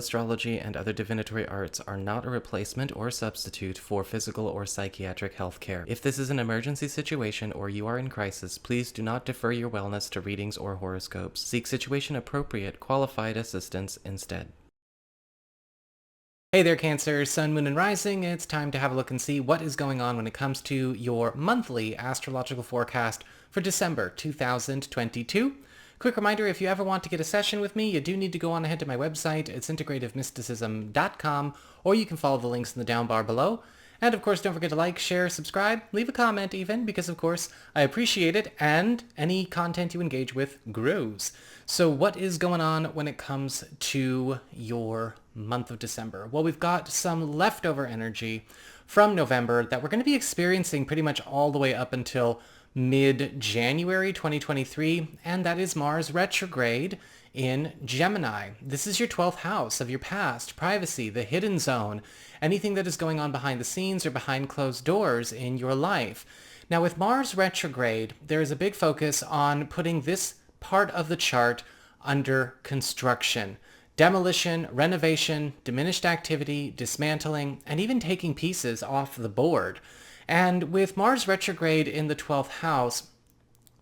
astrology, and other divinatory arts are not a replacement or substitute for physical or psychiatric health care. If this is an emergency situation or you are in crisis, please do not defer your wellness to readings or horoscopes. Seek situation-appropriate, qualified assistance instead. Hey there, Cancer, Sun, Moon, and Rising. It's time to have a look and see what is going on when it comes to your monthly astrological forecast for December 2022. Quick reminder, if you ever want to get a session with me, you do need to go on ahead to my website. It's integrativemysticism.com, or you can follow the links in the down bar below. And of course, don't forget to like, share, subscribe, leave a comment even, because of course, I appreciate it, and any content you engage with grows. So what is going on when it comes to your month of December? Well, we've got some leftover energy from November that we're going to be experiencing pretty much all the way up until mid-January 2023, and that is Mars retrograde in Gemini. This is your 12th house of your past, privacy, the hidden zone, anything that is going on behind the scenes or behind closed doors in your life. Now with Mars retrograde, there is a big focus on putting this part of the chart under construction. Demolition, renovation, diminished activity, dismantling, and even taking pieces off the board. And with Mars retrograde in the 12th house,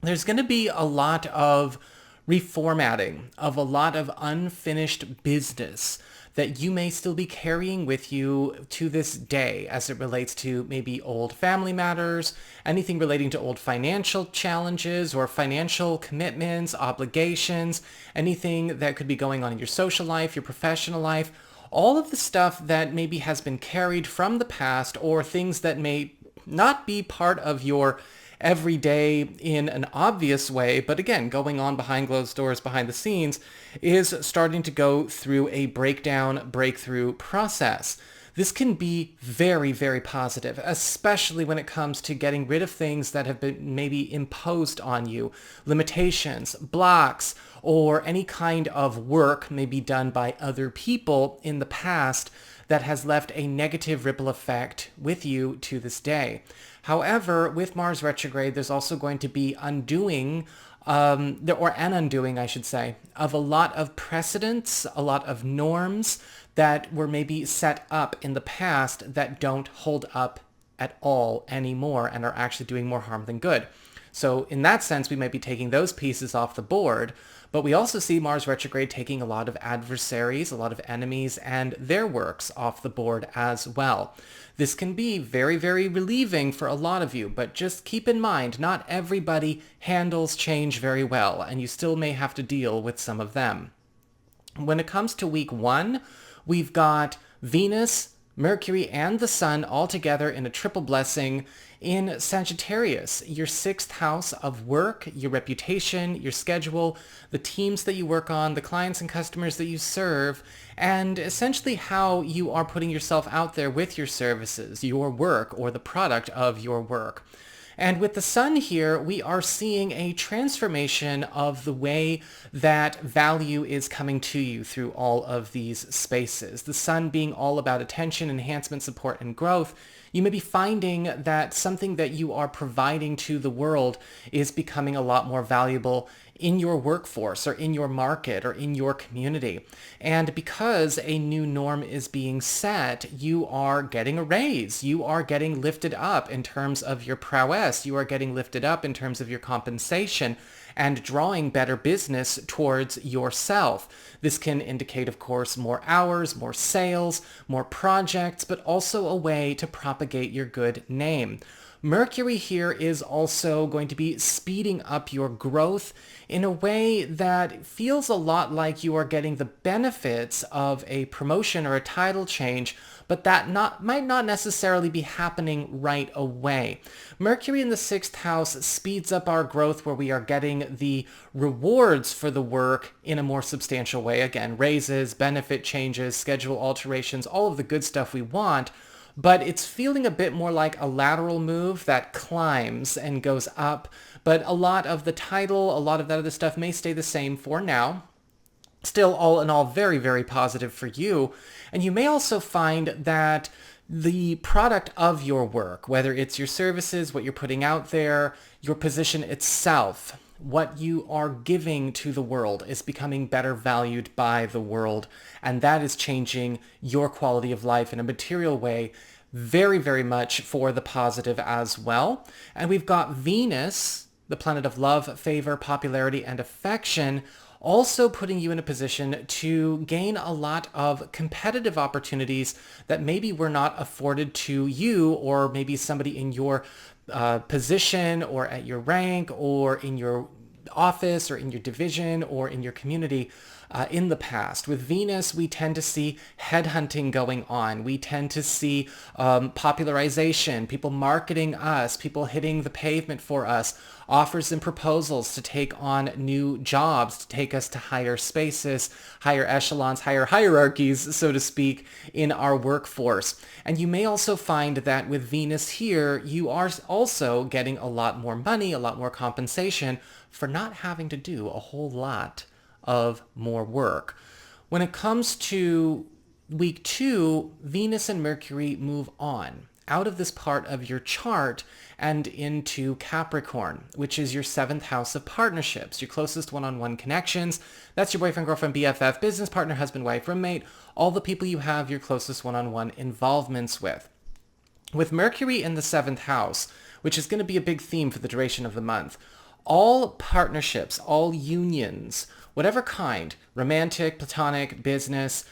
there's going to be a lot of reformatting of a lot of unfinished business that you may still be carrying with you to this day as it relates to maybe old family matters, anything relating to old financial challenges or financial commitments, obligations, anything that could be going on in your social life, your professional life, all of the stuff that maybe has been carried from the past or things that may not be part of your every day in an obvious way, but again, going on behind closed doors, behind the scenes, is starting to go through a breakthrough process. This can be very, very positive, especially when it comes to getting rid of things that have been maybe imposed on you, limitations, blocks, or any kind of work maybe done by other people in the past that has left a negative ripple effect with you to this day. However, with Mars retrograde, there's also going to be undoing, or an undoing, I should say, of a lot of precedents, a lot of norms that were maybe set up in the past that don't hold up at all anymore and are actually doing more harm than good. So in that sense, we might be taking those pieces off the board, but we also see Mars retrograde taking a lot of adversaries, a lot of enemies, and their works off the board as well. This can be very, very relieving for a lot of you, but just keep in mind, not everybody handles change very well, and you still may have to deal with some of them. When it comes to week 1, we've got Venus, Mercury, and the Sun all together in a triple blessing in Sagittarius, your 6th house of work, your reputation, your schedule, the teams that you work on, the clients and customers that you serve, and essentially how you are putting yourself out there with your services, your work, or the product of your work. And with the Sun here, we are seeing a transformation of the way that value is coming to you through all of these spaces. The Sun being all about attention, enhancement, support, and growth. You may be finding that something that you are providing to the world is becoming a lot more valuable in your workforce or in your market or in your community. And because a new norm is being set, you are getting a raise. You are getting lifted up in terms of your prowess. You are getting lifted up in terms of your compensation and drawing better business towards yourself. This can indicate, of course, more hours, more sales, more projects, but also a way to propagate your good name. Mercury here is also going to be speeding up your growth in a way that feels a lot like you are getting the benefits of a promotion or a title change, but that might not necessarily be happening right away. Mercury in the 6th house speeds up our growth where we are getting the rewards for the work in a more substantial way. Again, raises, benefit changes, schedule alterations, all of the good stuff we want. But it's feeling a bit more like a lateral move that climbs and goes up. But a lot of the title, a lot of that other stuff may stay the same for now. Still, all in all, very, very positive for you. And you may also find that the product of your work, whether it's your services, what you're putting out there, your position itself, What you are giving to the world is becoming better valued by the world, and that is changing your quality of life in a material way very, very much for the positive as well. And we've got Venus, the planet of love, favor, popularity, and affection, also putting you in a position to gain a lot of competitive opportunities that maybe were not afforded to you, or maybe somebody in your position or at your rank or in your office or in your division or in your community in the past. With Venus, we tend to see headhunting going on. We tend to see popularization, people marketing us, people hitting the pavement for us, offers and proposals to take on new jobs, to take us to higher spaces, higher echelons, higher hierarchies, so to speak, in our workforce. And you may also find that with Venus here, you are also getting a lot more money, a lot more compensation for not having to do a whole lot of more work. When it comes to week 2, Venus and Mercury move on out of this part of your chart and into Capricorn, which is your 7th house of partnerships, your closest one-on-one connections. That's your boyfriend, girlfriend, BFF, business partner, husband, wife, roommate, all the people you have your closest one-on-one involvements with. With Mercury in the 7th house, which is going to be a big theme for the duration of the month, all partnerships, all unions, whatever kind, romantic, platonic, business,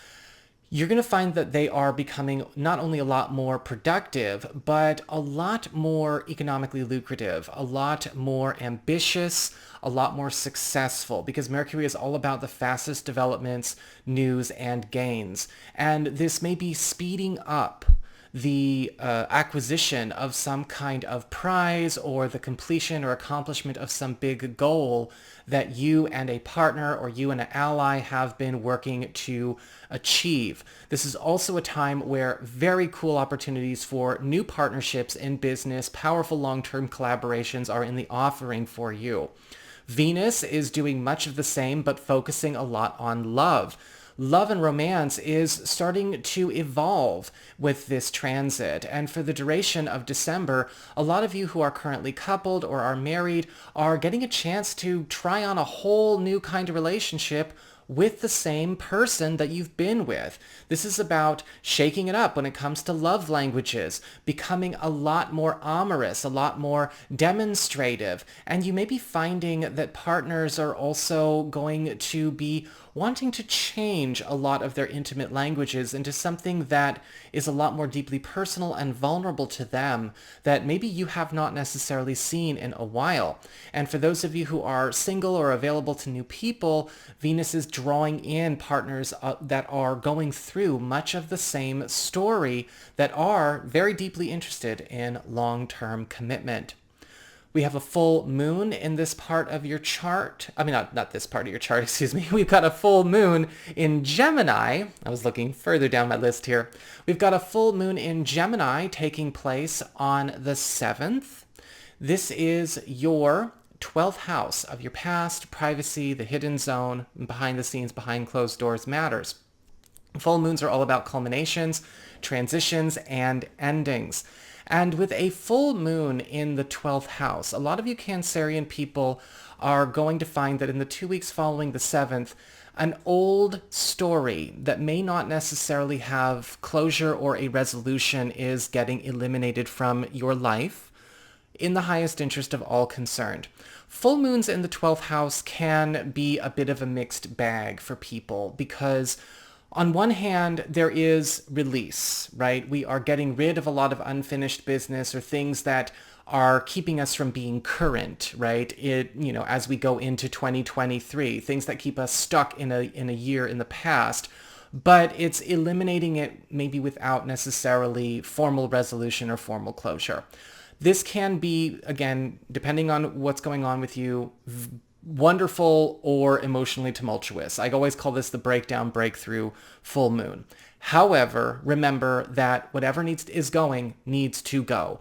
you're going to find that they are becoming not only a lot more productive, but a lot more economically lucrative, a lot more ambitious, a lot more successful, because Mercury is all about the fastest developments, news, and gains. And this may be speeding up the acquisition of some kind of prize or the completion or accomplishment of some big goal that you and a partner or you and an ally have been working to achieve. This is also a time where very cool opportunities for new partnerships in business, powerful long-term collaborations are in the offering for you. Venus is doing much of the same, but focusing a lot on love. Love and romance is starting to evolve with this transit. And for the duration of December, a lot of you who are currently coupled or are married are getting a chance to try on a whole new kind of relationship with the same person that you've been with. This is about shaking it up when it comes to love languages, becoming a lot more amorous, a lot more demonstrative. And you may be finding that partners are also going to be wanting to change a lot of their intimate languages into something that is a lot more deeply personal and vulnerable to them that maybe you have not necessarily seen in a while. And for those of you who are single or available to new people, Venus is drawing in partners that are going through much of the same story, that are very deeply interested in long-term commitment. We have a full moon in this part of your chart. I mean, not this part of your chart, excuse me. We've got a full moon in Gemini. I was looking further down my list here. We've got a full moon in Gemini taking place on the 7th. This is your 12th house of your past, privacy, the hidden zone, behind the scenes, behind closed doors matters. Full moons are all about culminations, transitions, and endings. And with a full moon in the 12th house, a lot of you Cancerian people are going to find that in the 2 weeks following the 7th, an old story that may not necessarily have closure or a resolution is getting eliminated from your life in the highest interest of all concerned. Full moons in the 12th house can be a bit of a mixed bag for people because on one hand, there is release, right? We are getting rid of a lot of unfinished business or things that are keeping us from being current, right? As we go into 2023, things that keep us stuck in a year in the past, but it's eliminating it maybe without necessarily formal resolution or formal closure. This can be, again, depending on what's going on with you, wonderful or emotionally tumultuous. I always call this the breakdown, breakthrough, full moon. However, remember that whatever is going needs to go.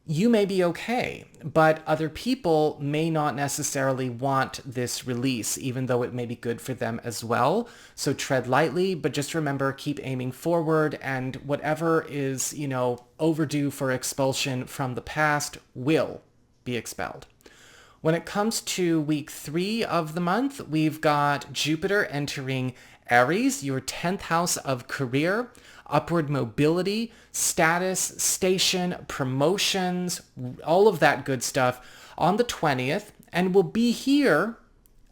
You may be okay, but other people may not necessarily want this release, even though it may be good for them as well. So tread lightly, but just remember, keep aiming forward, and whatever is, overdue for expulsion from the past will be expelled. When it comes to week 3 of the month, we've got Jupiter entering Aries, your 10th house of career, upward mobility, status, station, promotions, all of that good stuff on the 20th, and will be here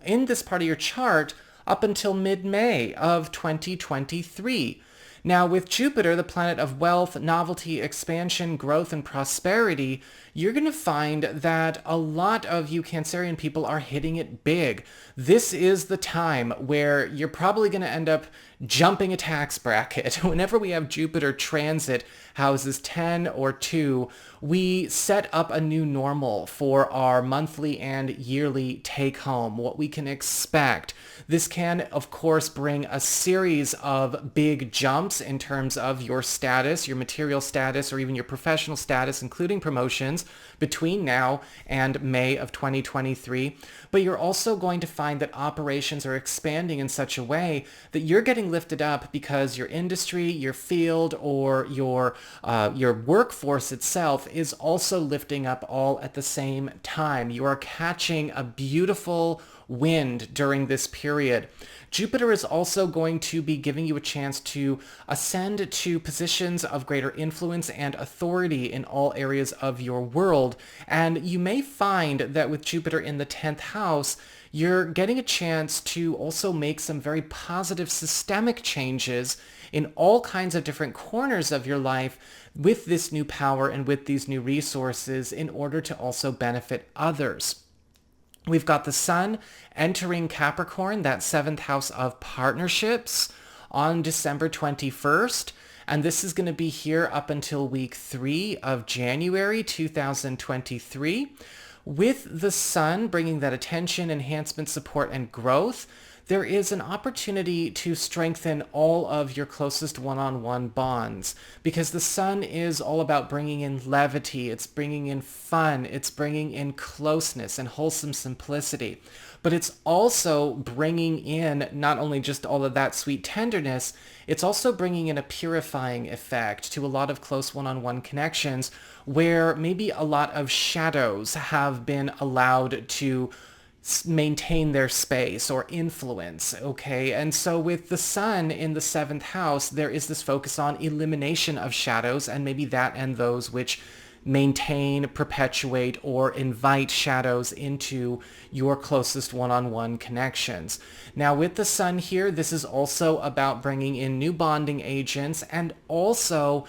in this part of your chart up until mid-May of 2023. Now, with Jupiter, the planet of wealth, novelty, expansion, growth, and prosperity, you're going to find that a lot of you Cancerian people are hitting it big. This is the time where you're probably going to end up jumping a tax bracket. Whenever we have Jupiter transit houses 10 or 2, we set up a new normal for our monthly and yearly take home, what we can expect. This can, of course, bring a series of big jumps in terms of your status, your material status, or even your professional status, including promotions between now and May of 2023. But you're also going to find that operations are expanding in such a way that you're getting lifted up because your industry, your field, or your workforce itself is also lifting up all at the same time. You are catching a beautiful wind during this period. Jupiter is also going to be giving you a chance to ascend to positions of greater influence and authority in all areas of your world. And you may find that with Jupiter in the 10th house, you're getting a chance to also make some very positive systemic changes in all kinds of different corners of your life with this new power and with these new resources in order to also benefit others. We've got the Sun entering Capricorn, that 7th house of partnerships, on December 21st. And this is going to be here up until week 3 of January 2023. With the Sun bringing that attention, enhancement, support, and growth, there is an opportunity to strengthen all of your closest one-on-one bonds, because the Sun is all about bringing in levity, it's bringing in fun, it's bringing in closeness and wholesome simplicity. But it's also bringing in not only just all of that sweet tenderness, it's also bringing in a purifying effect to a lot of close one-on-one connections where maybe a lot of shadows have been allowed to maintain their space or influence, okay? And so with the Sun in the 7th house, there is this focus on elimination of shadows, and maybe that and those which maintain, perpetuate, or invite shadows into your closest one-on-one connections. Now with the Sun here, this is also about bringing in new bonding agents and also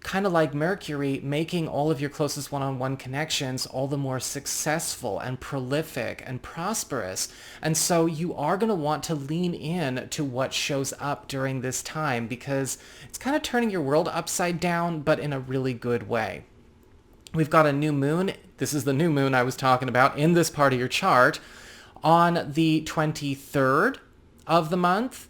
kind of like Mercury, making all of your closest one-on-one connections all the more successful and prolific and prosperous. And so you are going to want to lean in to what shows up during this time because it's kind of turning your world upside down, but in a really good way. We've got a new moon. This is the new moon I was talking about in this part of your chart on the 23rd of the month.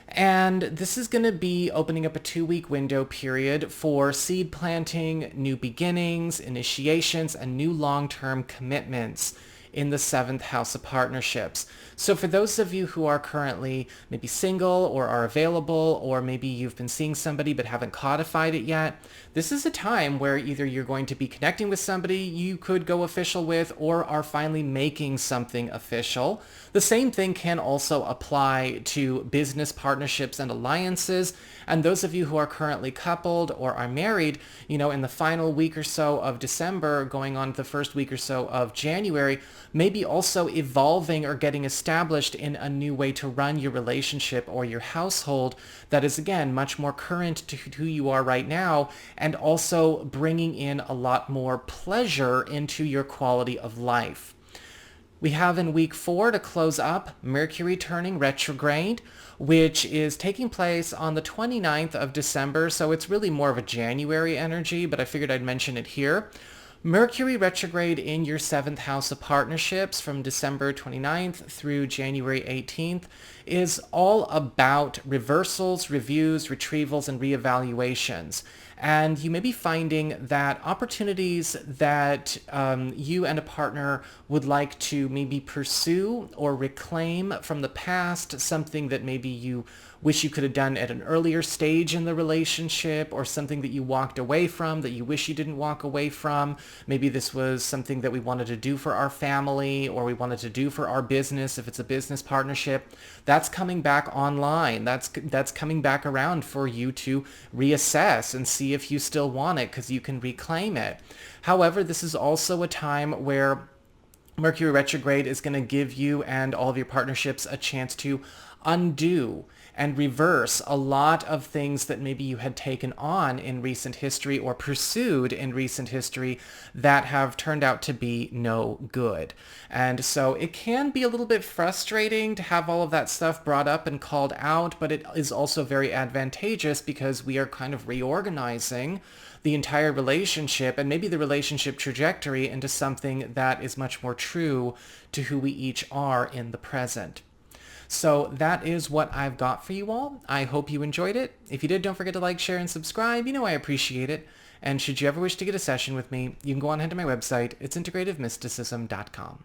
And this is going to be opening up a 2-week window period for seed planting, new beginnings, initiations, and new long-term commitments in the 7th house of partnerships. So for those of you who are currently maybe single or are available, or maybe you've been seeing somebody but haven't codified it yet, this is a time where either you're going to be connecting with somebody you could go official with or are finally making something official. The same thing can also apply to business partnerships and alliances. And those of you who are currently coupled or are married, you know, in the final week or so of December, going on the first week or so of January, maybe also evolving or getting established in a new way to run your relationship or your household that is, again, much more current to who you are right now, and also bringing in a lot more pleasure into your quality of life. We have in week 4 to close up Mercury turning retrograde, which is taking place on the 29th of December, so it's really more of a January energy, but I figured I'd mention it here. Mercury retrograde in your 7th house of partnerships from December 29th through January 18th is all about reversals, reviews, retrievals, and reevaluations. And you may be finding that opportunities that you and a partner would like to maybe pursue or reclaim from the past, something that maybe you wish you could have done at an earlier stage in the relationship, or something that you walked away from that you wish you didn't walk away from. Maybe this was something that we wanted to do for our family, or we wanted to do for our business if it's a business partnership. That's coming back online. That's coming back around for you to reassess and see if you still want it, because you can reclaim it. However, this is also a time where Mercury retrograde is going to give you and all of your partnerships a chance to undo and reverse a lot of things that maybe you had taken on in recent history or pursued in recent history that have turned out to be no good. And so it can be a little bit frustrating to have all of that stuff brought up and called out, but it is also very advantageous because we are kind of reorganizing the entire relationship and maybe the relationship trajectory into something that is much more true to who we each are in the present. So that is what I've got for you all. I hope you enjoyed it. If you did, don't forget to like, share, and subscribe. You know I appreciate it. And should you ever wish to get a session with me, you can go on ahead to my website. It's integrativemysticism.com.